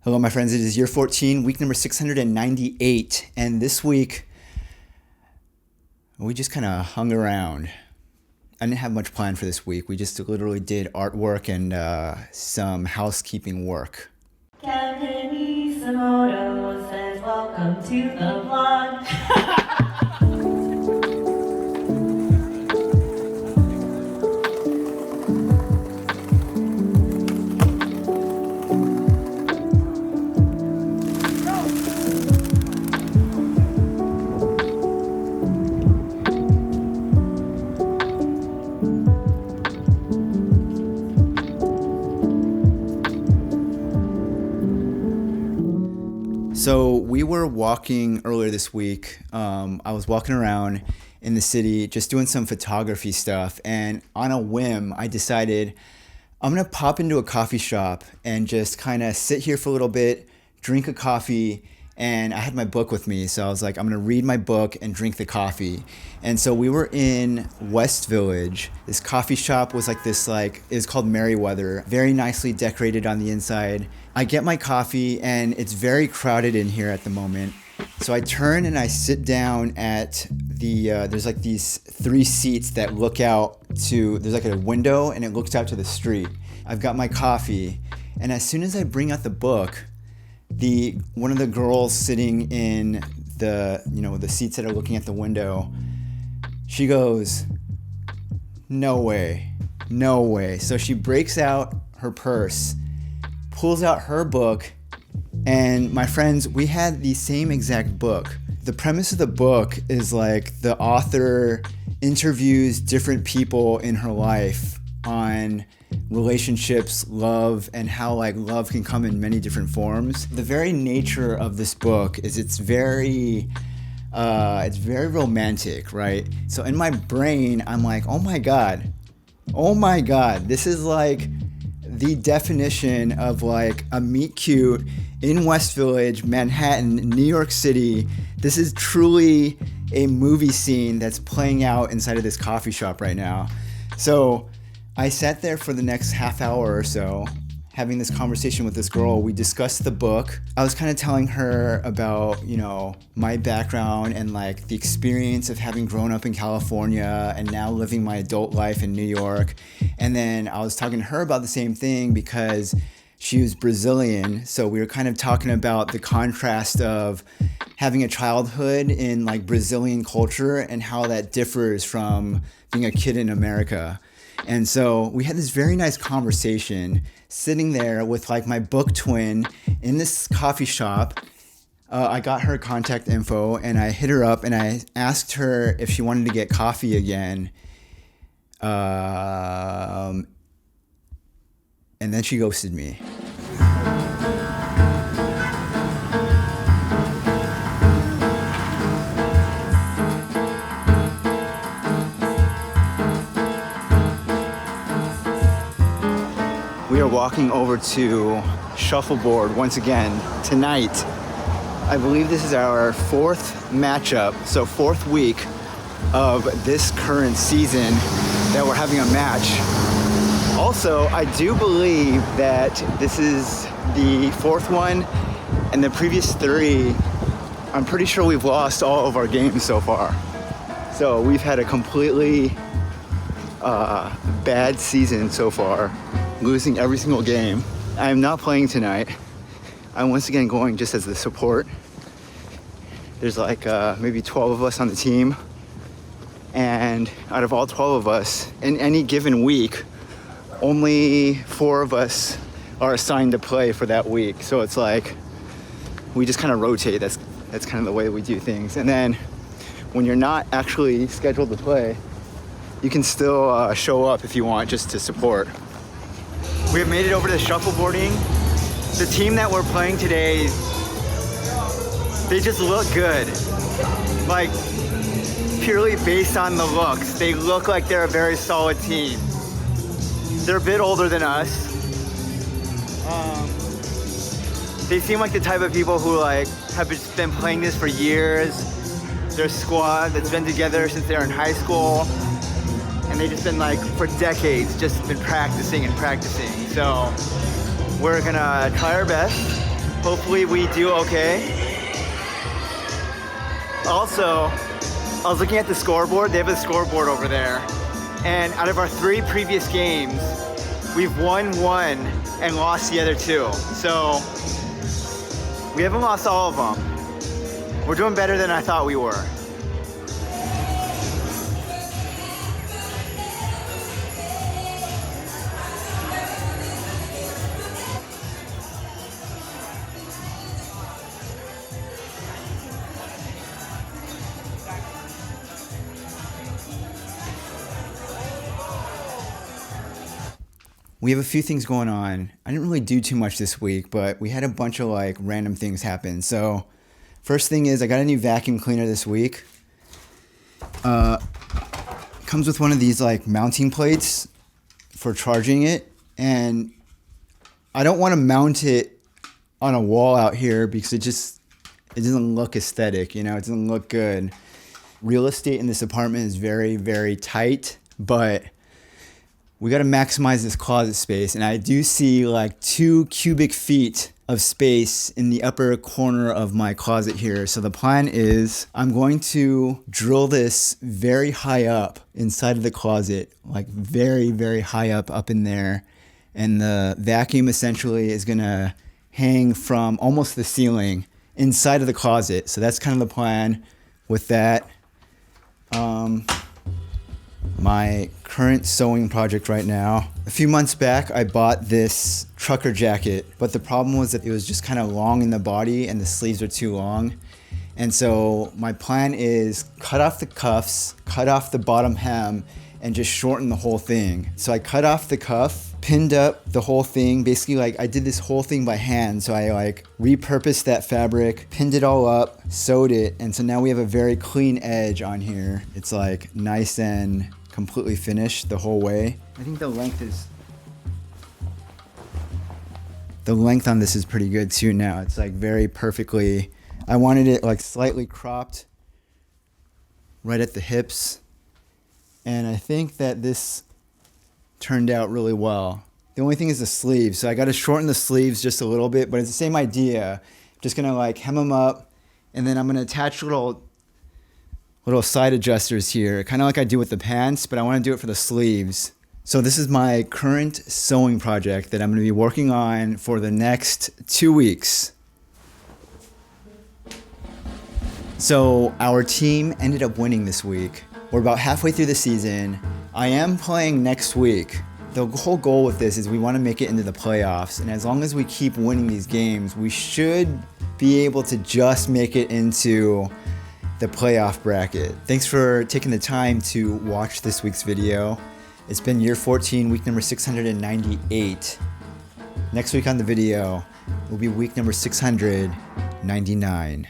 Hello, my friends. It is year 14, week number 698. And this week, we just kind of hung around. I didn't have much planned for this week. We just literally did artwork and some housekeeping work. Kevinisomoto says welcome to the vlog. So we were walking earlier this week. I was walking around in the city just doing some photography stuff, and on a whim I decided I'm gonna pop into a coffee shop and just kind of sit here for a little bit, drink a coffee, and I had my book with me, so I was like, I'm gonna read my book and drink the coffee. And so we were in West Village. This coffee shop was it's called Merriweather, very nicely decorated on the inside. I get my coffee and it's very crowded in here at the moment. So I turn and I sit down at there's like these 3 seats that look out to, there's like a window and it looks out to the street. I've got my coffee, and as soon as I bring out the book, one of the girls sitting in the seats that are looking at the window, she goes, no way. So she breaks out her purse, pulls out her book, and my friends, we had the same exact book. The premise of the book is like the author interviews different people in her life on relationships, love, and how like love can come in many different forms. The very nature of this book is it's very romantic, right? So in my brain, I'm like, oh my God, this is like the definition of like a meet cute in West Village, Manhattan, New York City. This is truly a movie scene that's playing out inside of this coffee shop right now. So I sat there for the next half hour or so, having this conversation with this girl. We discussed the book. I was kind of telling her about, my background and like the experience of having grown up in California and now living my adult life in New York. And then I was talking to her about the same thing because she was Brazilian. So we were kind of talking about the contrast of having a childhood in like Brazilian culture and how that differs from being a kid in America. And so we had this very nice conversation sitting there with like my book twin in this coffee shop. I got her contact info and I hit her up and I asked her if she wanted to get coffee again. And then she ghosted me. We are walking over to Shuffleboard once again tonight. I believe this is our 4th matchup, so 4th week of this current season that we're having a match. Also, I do believe that this is the 4th one, and the previous 3, I'm pretty sure we've lost all of our games so far. So we've had a completely bad season so far, losing every single game. I am not playing tonight. I'm once again going just as the support. There's like maybe 12 of us on the team, and out of all 12 of us, in any given week, only 4 of us are assigned to play for that week. So it's like we just kind of rotate. That's kind of the way we do things. And then when you're not actually scheduled to play, you can still show up if you want, just to support. We have made it over to the shuffleboarding. The team that we're playing today, they just look good. Like, purely based on the looks, they look like they're a very solid team. They're a bit older than us. They seem like the type of people who like have just been playing this for years. They're a squad that's been together since they were in high school. And they've just been like, for decades, just been practicing. So we're gonna try our best. Hopefully we do okay. Also, I was looking at the scoreboard. They have a scoreboard over there. And out of our 3 previous games, we've won 1 and lost the other 2. So we haven't lost all of them. We're doing better than I thought we were. We have a few things going on. I didn't really do too much this week, but we had a bunch of like random things happen. So first thing is I got a new vacuum cleaner this week. Comes with one of these like mounting plates for charging it. And I don't want to mount it on a wall out here because it doesn't look aesthetic, you know, it doesn't look good. Real estate in this apartment is very, very tight, but we got to maximize this closet space. And I do see like 2 cubic feet of space in the upper corner of my closet here. So the plan is I'm going to drill this very high up inside of the closet, like very, very high up in there. And the vacuum essentially is going to hang from almost the ceiling inside of the closet. So that's kind of the plan with that. My current sewing project right now. A few months back, I bought this trucker jacket, but the problem was that it was just kind of long in the body and the sleeves are too long. And so my plan is cut off the cuffs, cut off the bottom hem, and just shorten the whole thing. So I cut off the cuff, pinned up the whole thing. Basically, like I did this whole thing by hand. So I like repurposed that fabric, pinned it all up, sewed it. And so now we have a very clean edge on here. It's like nice and completely finished the whole way. I think the length on this is pretty good too now. It's like very perfectly, I wanted it like slightly cropped right at the hips. And I think that this turned out really well. The only thing is the sleeves. So I got to shorten the sleeves just a little bit, but it's the same idea. Just gonna like hem them up, and then I'm gonna attach little side adjusters here, kind of like I do with the pants, but I want to do it for the sleeves. So this is my current sewing project that I'm going to be working on for the next 2 weeks. So our team ended up winning this week. We're about halfway through the season. I am playing next week. The whole goal with this is we want to make it into the playoffs, and as long as we keep winning these games, we should be able to just make it into the playoff bracket. Thanks for taking the time to watch this week's video. It's been year 14, week number 698. Next week on the video will be week number 699.